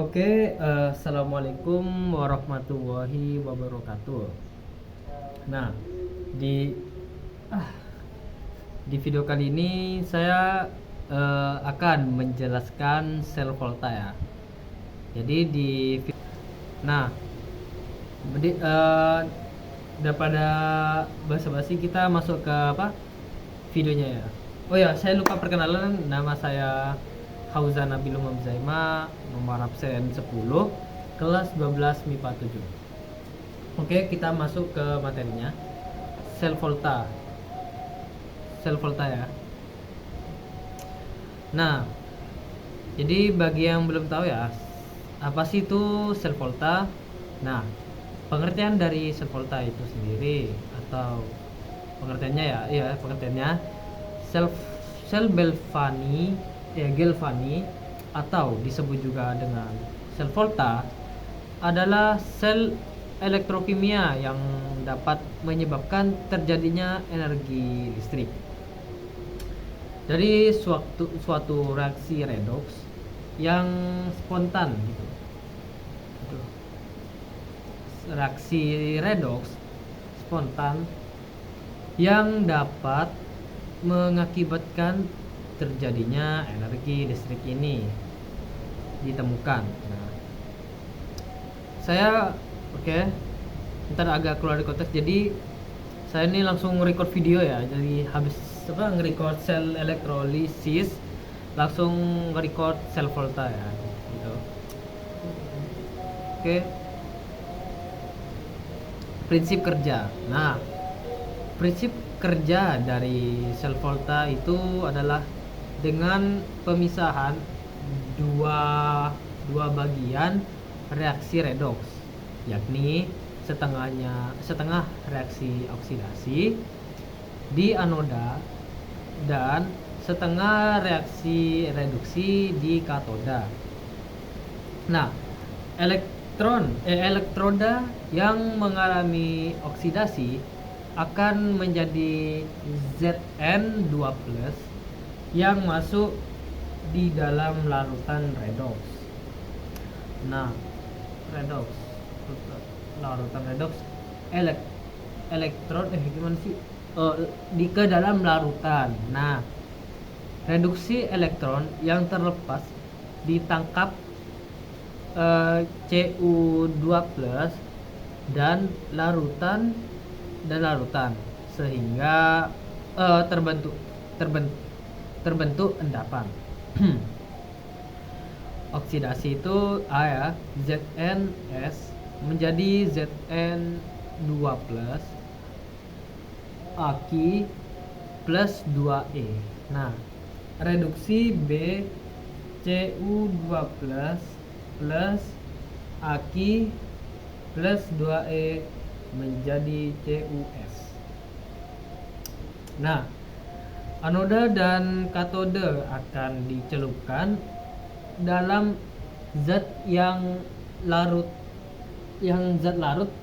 Oke, assalamualaikum warahmatullahi wabarakatuh. Nah, di di video kali ini saya akan menjelaskan sel volta ya. Jadi nah, daripada basa-basi kita masuk ke videonya ya. Oh ya, saya lupa perkenalan, nama saya Hauzan Nabilul Mamzaima, nomor absen 10, kelas 12 MIPA 7. Oke, kita masuk ke materinya. Sel volta. Sel volta ya. Nah, jadi bagi yang belum tahu ya, apa sih itu sel volta? Nah, pengertian dari sel volta itu sendiri atau pengertiannya pengertiannya sel sel Galvani atau disebut juga dengan sel volta adalah sel elektrokimia yang dapat menyebabkan terjadinya energi listrik dari suatu reaksi redox yang spontan gitu. Reaksi redox spontan yang dapat mengakibatkan terjadinya energi listrik ini ditemukan. Nah, saya ntar agak keluar dari konteks, jadi saya ini langsung record video ya. Jadi habis nge-record sel elektrolisis, langsung nge-record sel volta ya gitu. Oke. Prinsip kerja. Nah, prinsip kerja dari sel volta itu adalah dengan pemisahan dua bagian reaksi redox, yakni setengah reaksi oksidasi di anoda dan setengah reaksi reduksi di katoda. Nah, elektroda yang mengalami oksidasi akan menjadi Zn2+ yang masuk di dalam larutan redox. Nah, larutan redox elektron gimana sih? Di ke dalam larutan. Nah, reduksi elektron yang terlepas ditangkap Cu2+ dan larutan sehingga terbentuk endapan. Oksidasi itu ZnS menjadi Zn2+ Aki plus 2E. Nah, reduksi B Cu2+ plus Aki plus 2E menjadi CuS. Nah, anoda dan katode akan dicelupkan dalam zat larut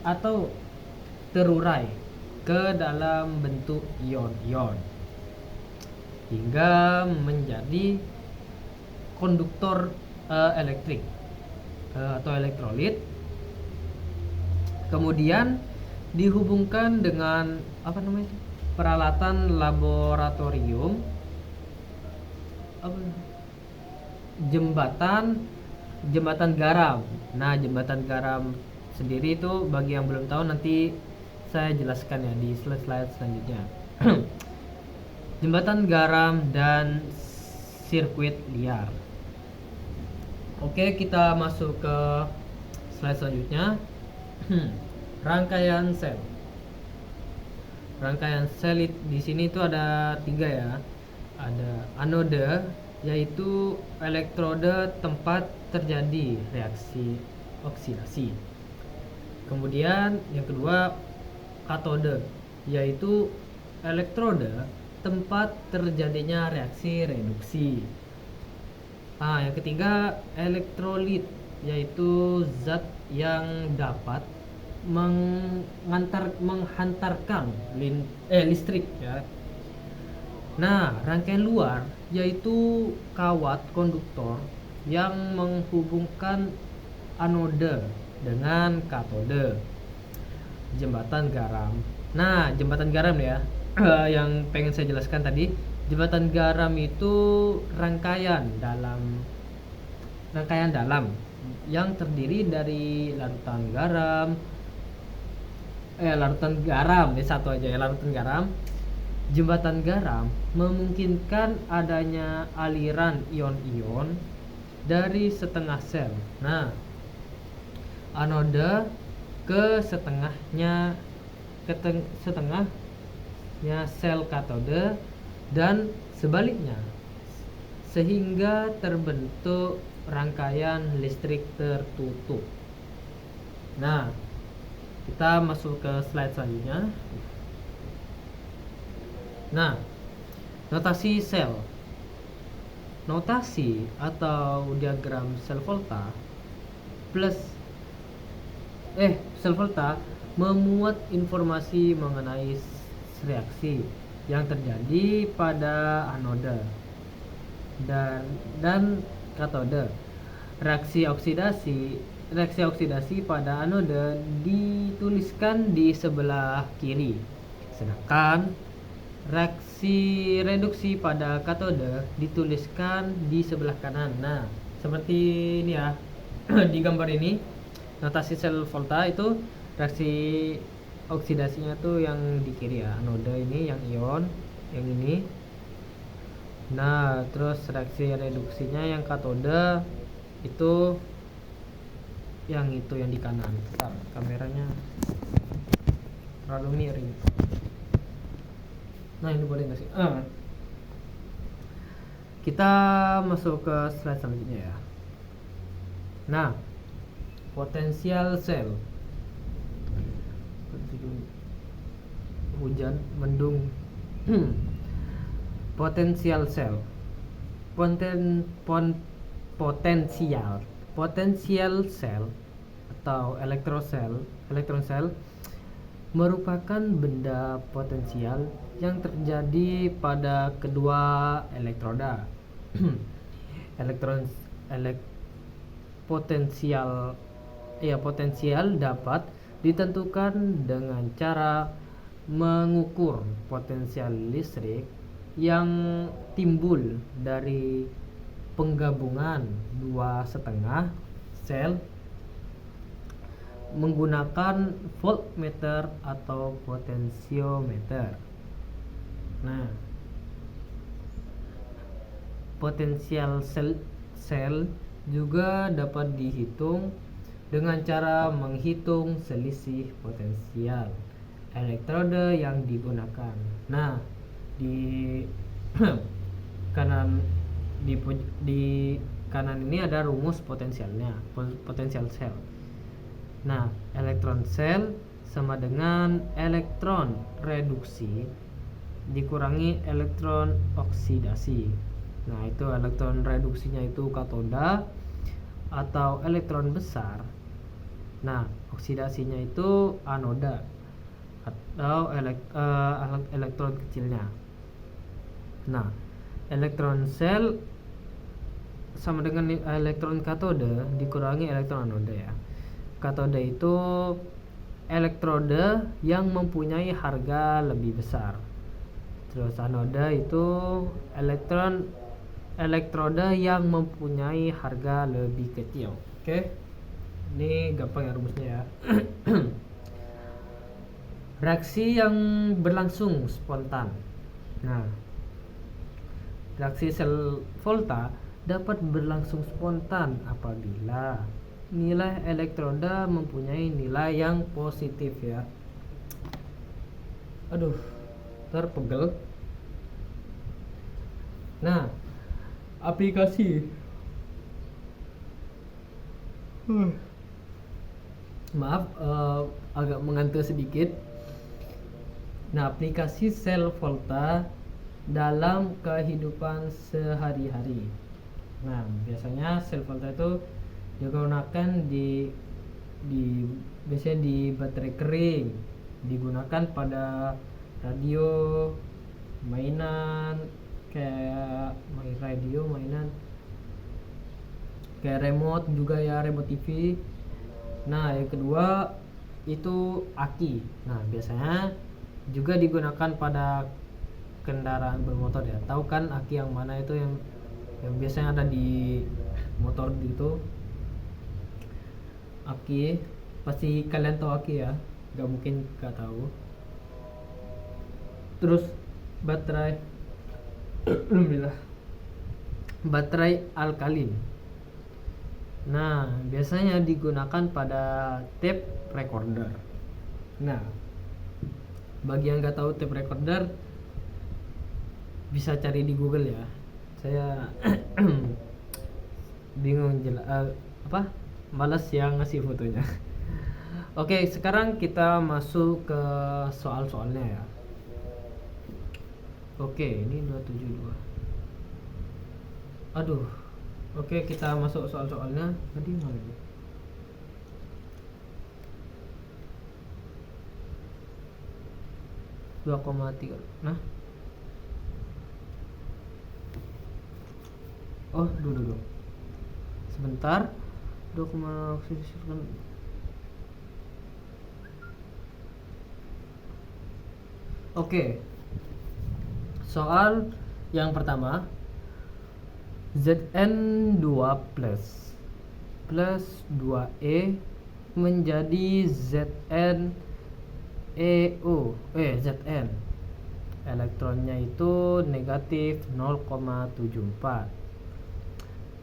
atau terurai ke dalam bentuk ion-ion hingga menjadi konduktor elektrik atau elektrolit. Kemudian dihubungkan dengan peralatan laboratorium, jembatan garam. Nah, jembatan garam sendiri itu bagi yang belum tahu nanti saya jelaskan ya di slide selanjutnya. Jembatan garam dan sirkuit liar. Oke, kita masuk ke slide selanjutnya. Rangkaian sel. Rangkaian sel di sini itu ada 3 ya. Ada anode, yaitu elektrode tempat terjadi reaksi oksidasi. Kemudian yang kedua katode, yaitu elektrode tempat terjadinya reaksi reduksi. Yang ketiga elektrolit, yaitu zat yang dapat menghantarkan listrik ya. Nah, rangkaian luar yaitu kawat konduktor yang menghubungkan anode dengan katode. Jembatan garam. Nah, jembatan garam ya, yang pengen saya jelaskan tadi, jembatan garam itu rangkaian dalam yang terdiri dari larutan garam, ini satu aja ya, larutan garam. Jembatan garam memungkinkan adanya aliran ion-ion dari setengah sel. Nah, anode ke setengahnya sel katode dan sebaliknya, sehingga terbentuk rangkaian listrik tertutup. Nah, kita masuk ke slide selanjutnya. Nah, notasi sel. Notasi atau diagram sel volta memuat informasi mengenai reaksi yang terjadi pada anode dan katode. Reaksi oksidasi pada anode dituliskan di sebelah kiri, sedangkan reaksi reduksi pada katode dituliskan di sebelah kanan. Nah, seperti ini ya. Di gambar ini, notasi sel volta itu reaksi oksidasinya tuh yang di kiri ya, anode ini yang ion, yang ini. Nah, terus reaksi reduksinya yang katode itu yang di kanan. Bentar, kameranya terlalu miring. Nah, ini boleh nggak sih? Kita masuk ke slide selanjutnya ya. Nah, potensial sel. Hujan, mendung. Potensial sel. Potensial sel atau elektron sel merupakan benda potensial yang terjadi pada kedua elektroda. Potensial dapat ditentukan dengan cara mengukur potensial listrik yang timbul dari penggabungan dua setengah sel menggunakan voltmeter atau potensiometer. Nah, potensial sel juga dapat dihitung dengan cara menghitung selisih potensial elektroda yang digunakan. Nah, di kanan ini ada rumus potensial sel. Nah, elektron sel sama dengan elektron reduksi dikurangi elektron oksidasi. Nah, itu elektron reduksinya itu katoda atau elektron besar. Nah, oksidasinya itu anoda atau elektron kecilnya. Nah, elektron sel sama dengan elektron katode dikurangi elektron anoda ya. Katode itu elektroda yang mempunyai harga lebih besar. Terus anoda itu elektroda yang mempunyai harga lebih kecil. Oke. Ini gampang ya rumusnya ya. Reaksi yang berlangsung spontan. Nah, reaksi sel volta dapat berlangsung spontan apabila nilai elektroda mempunyai nilai yang positif ya. Aduh, terpegel. Nah, aplikasi maaf, agak mengantuk sedikit. Nah, aplikasi sel volta dalam kehidupan sehari-hari. Nah, biasanya sel volta itu digunakan biasanya di baterai kering, digunakan pada radio, mainan kayak mainan kayak remote juga ya, remote TV. Nah yang kedua itu aki. Nah biasanya juga digunakan pada kendaraan bermotor ya. Tahu kan aki yang mana itu, yang biasanya ada di motor gitu. Aki pasti kalian tahu aki ya, nggak mungkin nggak tahu. Terus baterai alhamdulillah, baterai alkalin. Nah biasanya digunakan pada tape recorder. Nah bagi yang nggak tahu tape recorder bisa cari di Google ya. Saya bingung malas yang ngasih fotonya. Oke, sekarang kita masuk ke soal-soalnya ya. Oke, ini 272. Aduh. Oke, kita masuk soal-soalnya. Tadi mana ini? (2,3). Nah. Oh, dulu. Sebentar. 2, Oke. Soal yang pertama, Zn2 plus 2E menjadi Zn. Elektronnya itu negatif 0,74.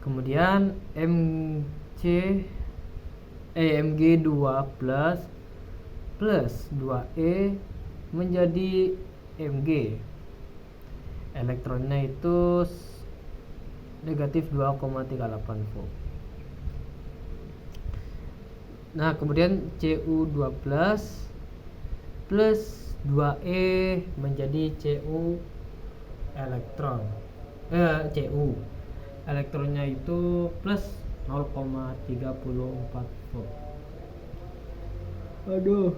Kemudian Mg2 plus 2E menjadi Mg. Elektronnya itu negatif 2,38 volt. Nah kemudian Cu2 plus 2E menjadi Cu elektron. Cu elektronnya itu plus 0,34 volt. Aduh.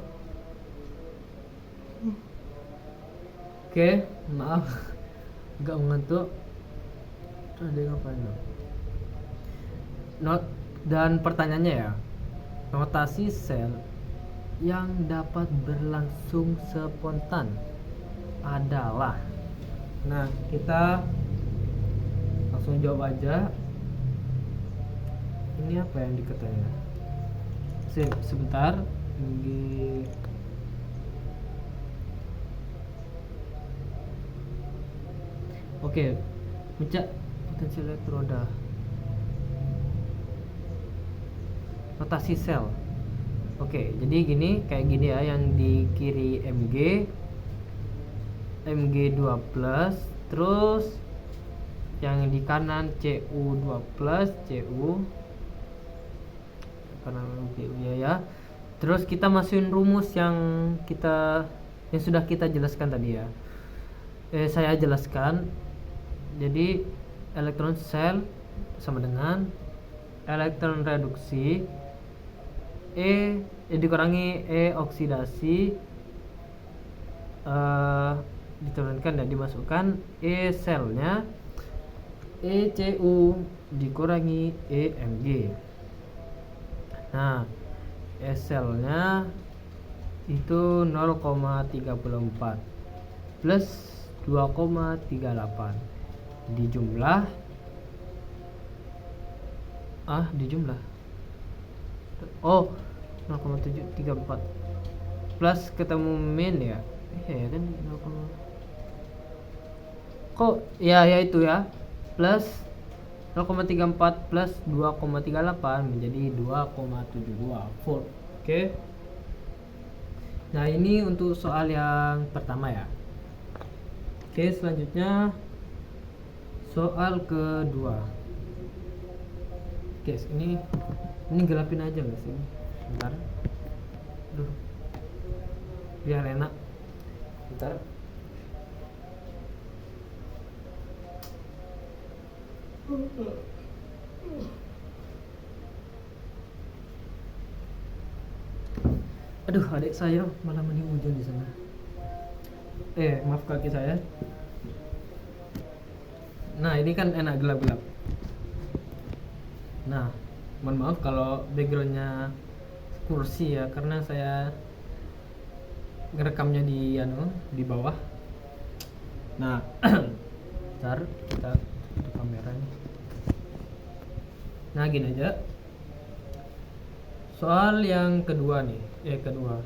Oke, maaf nggak mengantuk. Ada ngapain dong? Dan pertanyaannya ya, notasi sel yang dapat berlangsung spontan adalah. Nah kita langsung jawab aja. Ini apa yang dikatanya? Sebentar. Oke, mencak potensi elektroda. Notasi sel. Oke, jadi kayak gini ya, yang di kiri Mg2 plus, terus yang di kanan Cu2 plus, Cu kanan Cu ya. Terus kita masukin rumus yang sudah kita jelaskan tadi ya. Saya jelaskan. Jadi elektron sel sama dengan elektron reduksi dikurangi oksidasi, diturunkan dan dimasukkan selnya Cu dikurangi Mg. Nah selnya itu 0,34 plus 2,38 dijumlah oh 0,734 plus ketemu min ya. Ya kan 0, kok ya itu ya, plus 0,34 plus 2,38 menjadi 2,72 volt. Oke. Nah ini untuk soal yang pertama ya. Oke, selanjutnya soal kedua. Oke, ini gelapin aja nggak sih? Bentar. Duh. Biar enak. Bentar. Aduh, adik saya malah mending hujan di sana. Maaf kaki saya. Nah, ini kan enak gelap-gelap. Nah, mohon maaf kalau backgroundnya kursi ya, karena saya ngerekamnya di bawah. Nah, ntar kita tutup kameranya. Nah, gini aja. Soal yang kedua nih, kedua.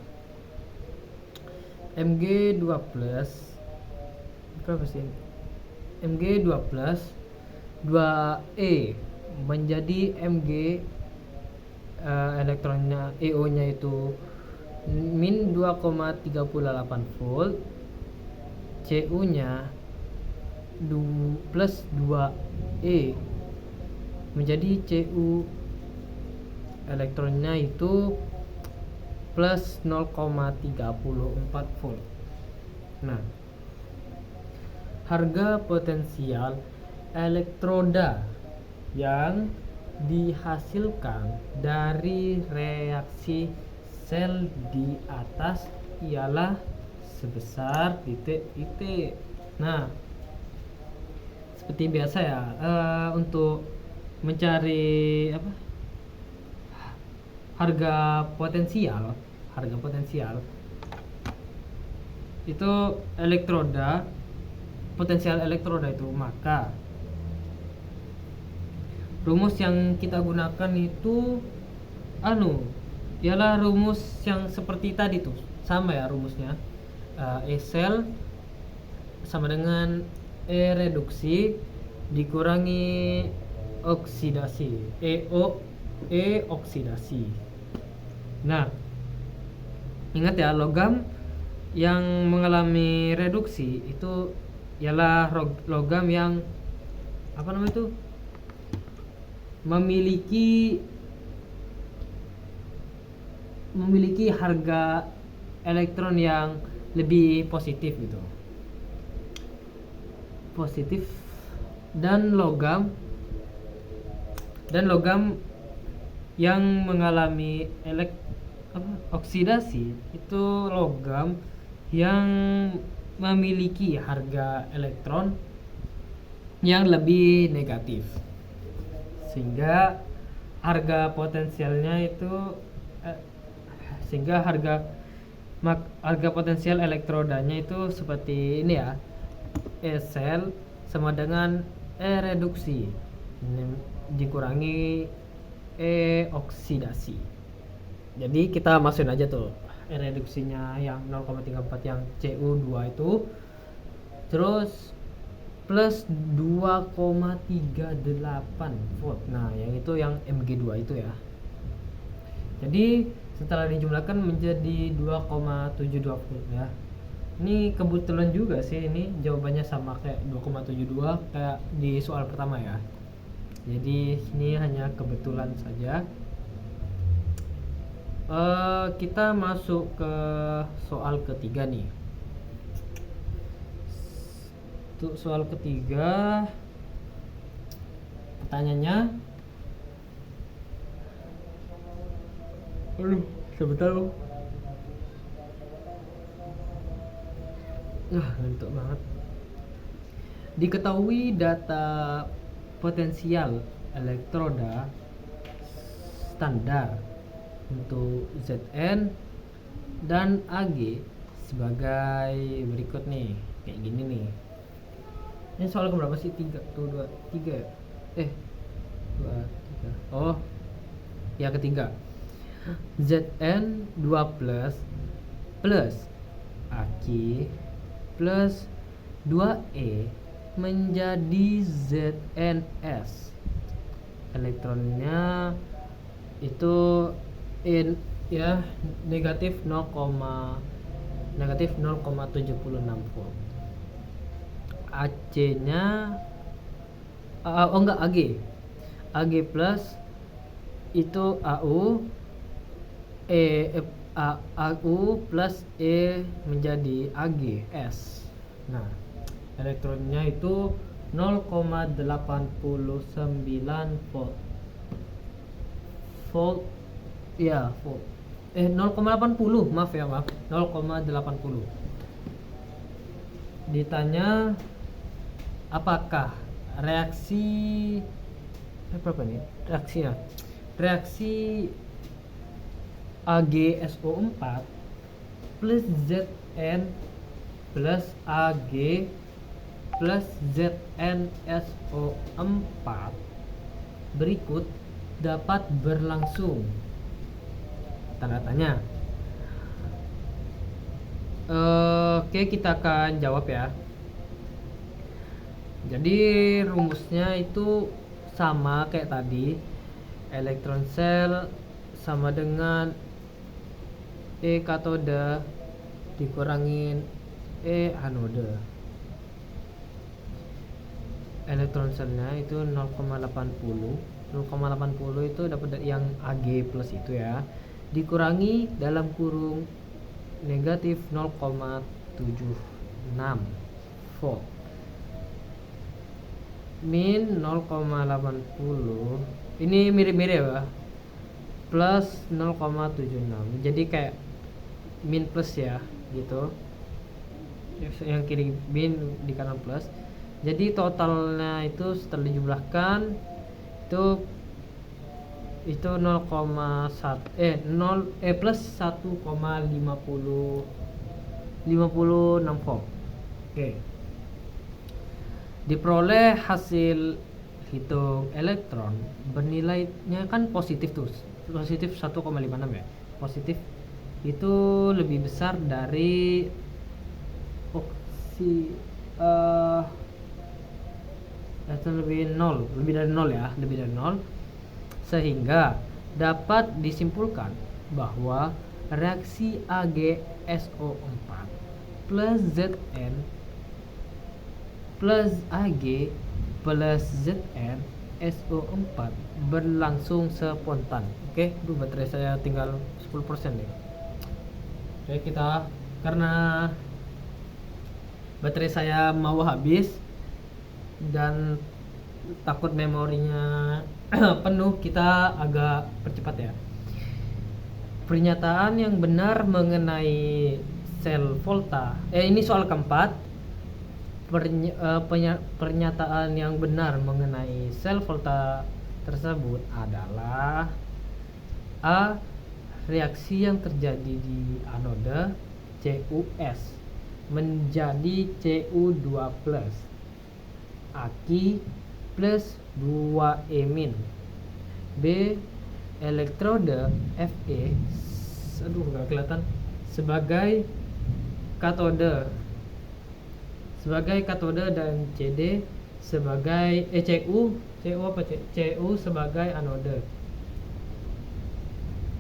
MG2 plus berapa sih? MG2 plus 2E menjadi Mg, elektronnya EO nya itu min 2,38 volt, Cu nya plus 2E menjadi Cu elektronnya itu plus 0,34 volt. Nah, harga potensial elektroda yang dihasilkan dari reaksi sel di atas ialah sebesar titik. Nah, seperti biasa ya, untuk mencari harga potensial itu potensial elektroda itu, maka rumus yang kita gunakan itu ialah rumus yang seperti tadi tuh, sama ya rumusnya. E sel sama dengan E reduksi dikurangi oksidasi, E oksidasi. Nah, ingat ya, logam yang mengalami reduksi itu ialah logam yang memiliki harga elektron yang lebih positif gitu. Positif dan logam yang mengalami oksidasi itu logam yang memiliki harga elektron yang lebih negatif, sehingga harga potensialnya itu harga potensial elektrodanya itu seperti ini ya. E sel sama dengan E reduksi dikurangi E oksidasi. Jadi kita masukin aja tuh E reduksinya yang 0,34 yang Cu2 itu, terus plus 2,38 volt. Nah, yang itu yang Mg2 itu ya. Jadi setelah dijumlahkan menjadi 2,72 volt ya. Ini kebetulan juga sih, ini jawabannya sama kayak 2,72 kayak di soal pertama ya. Jadi ini hanya kebetulan saja. Kita masuk ke soal ketiga nih. Untuk soal ketiga, pertanyaannya, sebentar. Ngantuk banget. Diketahui data potensial elektroda standar untuk Zn dan Ag sebagai berikut nih, kayak gini nih. Ini soal keberapa sih? 3 ya? 2, 3. Oh, ya ketiga. Zn 2 plus Ag plus 2E menjadi ZnS. Elektronnya itu negatif 0,76 volt. AC nya Ag plus itu AU plus E menjadi AgS. Nah, elektronnya itu 0,89 volt. 0,80, maaf 0,80. Ditanya apakah reaksi berapa nih reaksinya? Reaksi AgSO4 plus Zn plus Ag plus ZnSO4 berikut dapat berlangsung. Tanda tanya. Oke, kita akan jawab ya. Jadi rumusnya itu sama kayak tadi. Elektron sel sama dengan E katode dikurangin E anode. Elektron selnya itu 0,80. 0,80 itu dapat dari yang Ag plus itu ya, dikurangi dalam kurung negatif 0,76 volt min 0,80 ini mirip-mirip ya, plus 0,76 jadi kayak min plus ya gitu, yang kiri min di kanan plus, jadi totalnya itu setelah dijumlahkan itu 0,1 plus 1,56 volt. Oke. Diperoleh hasil hitung elektron bernilainya kan positif tuh. Positif 1,56 ya. Positif itu lebih besar dari itu lebih dari 0 ya, lebih dari 0, sehingga dapat disimpulkan bahwa reaksi AgSO4 plus Zn plus Ag plus Zn SO4 berlangsung spontan. Oke, baterai saya tinggal 10% deh. Oke, kita karena baterai saya mau habis dan takut memorinya penuh, kita agak percepat ya. Pernyataan yang benar mengenai sel volta. Ini soal keempat. Pernyataan yang benar mengenai sel volta tersebut adalah A. Reaksi yang terjadi di anode CuS menjadi Cu2+, Aki plus 2E-. B. Elektrode Fe nggak kelihatan sebagai katode dan CD sebagai Cu sebagai anode.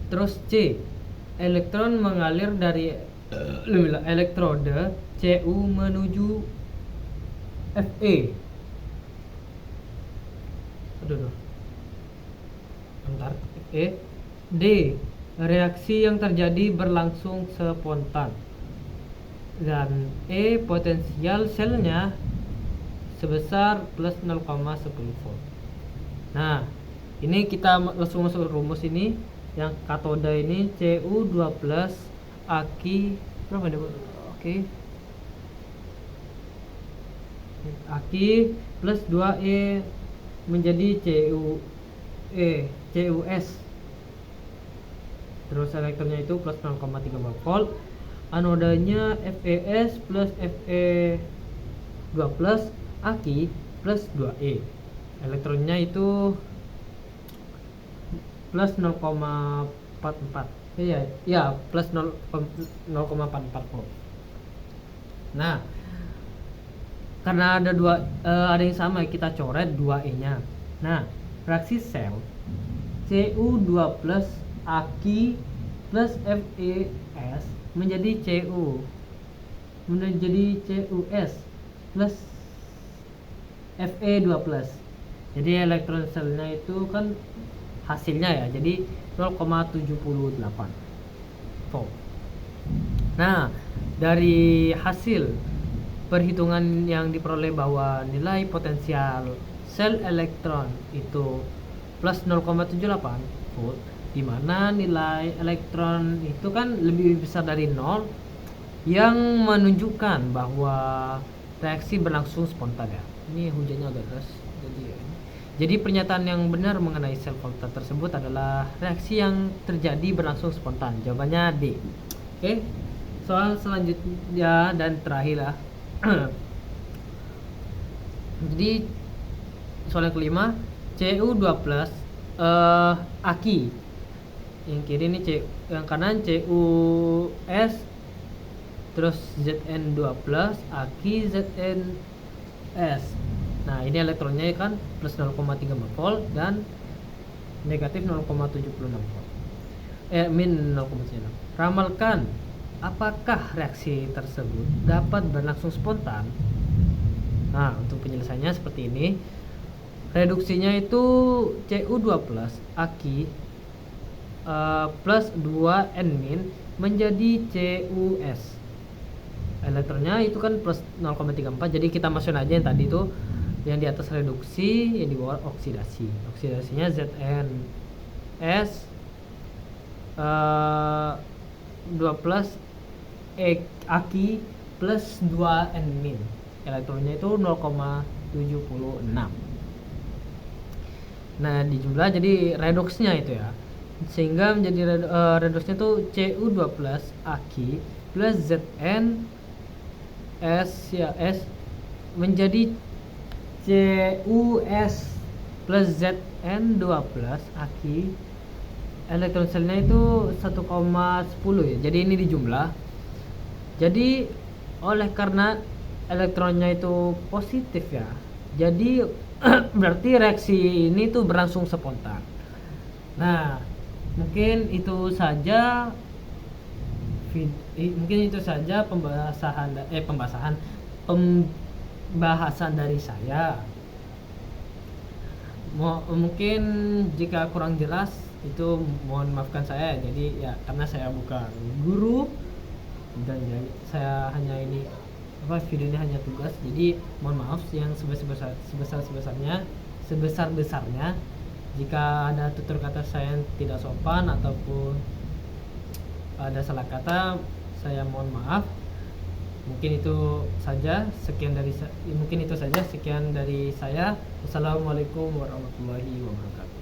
Terus C. Elektron mengalir dari elektrode Cu menuju Fe. Bentar. D. Reaksi yang terjadi berlangsung spontan. Dan E. Potensial selnya sebesar plus 0,10 volt. Nah, ini kita langsung masuk rumus ini. Yang katode ini Cu2+, Aki berapa nih? Oke. Aki plus 2E menjadi CuS. Terus elektronnya itu plus 0,34 volt. Anodanya Fes plus Fe2+, Aki plus 2E. Elektronnya itu plus 0,44. Ya, plus 0,44 volt. Nah, karena ada ada yang sama, kita coret 2E-nya. Nah, reaksi sel Cu2+, Aki plus Fes menjadi CuS plus Fe2+. Jadi elektron selnya itu kan hasilnya ya, jadi 0,78 volt. Nah, dari hasil perhitungan yang diperoleh bahwa nilai potensial sel elektron itu plus 0,78 volt, di mana nilai elektron itu kan lebih besar dari 0, yang menunjukkan bahwa reaksi berlangsung spontan ya. Ini hujannya agak deras, Jadi pernyataan yang benar mengenai sel volta tersebut adalah reaksi yang terjadi berlangsung spontan. Jawabannya D. Oke. Soal selanjutnya dan terakhir lah. Jadi soal yang kelima, Cu2+ Aki. Yang kiri ini yang kanan CuS, terus Zn2+ Aki ZnS. Nah, ini elektronnya kan plus 0,34 volt dan negatif 0,76 volt. Min 0,76. Ramalkan apakah reaksi tersebut dapat berlangsung spontan. Nah, untuk penyelesaiannya seperti ini. Reduksinya itu Cu2+ Aki plus 2N- menjadi CuS. Elektronnya itu kan plus 0,34, jadi kita masukin aja yang tadi itu, yang di atas reduksi, yang di bawah oksidasi. Oksidasinya ZnS 2+ Aki plus 2N-. Elektronnya itu 0,76. Nah, dijumlah jadi redoksnya itu ya, sehingga menjadi redoksnya itu Cu2+ Aki plus Zn S ya S menjadi CuS plus Zn2+ Aki. Elektron selnya itu 1,10 ya. Jadi ini dijumlah. Jadi oleh karena elektronnya itu positif ya, jadi berarti reaksi ini tuh berlangsung spontan. Nah, mungkin itu saja pembahasan dari saya. Mungkin jika kurang jelas itu mohon maafkan saya. Jadi ya, karena saya bukan guru dan saya hanya ini video ini hanya tugas, jadi mohon maaf yang sebesar-besarnya jika ada tutur kata saya yang tidak sopan ataupun ada salah kata, saya mohon maaf. Mungkin itu saja sekian dari saya. Wassalamualaikum warahmatullahi wabarakatuh.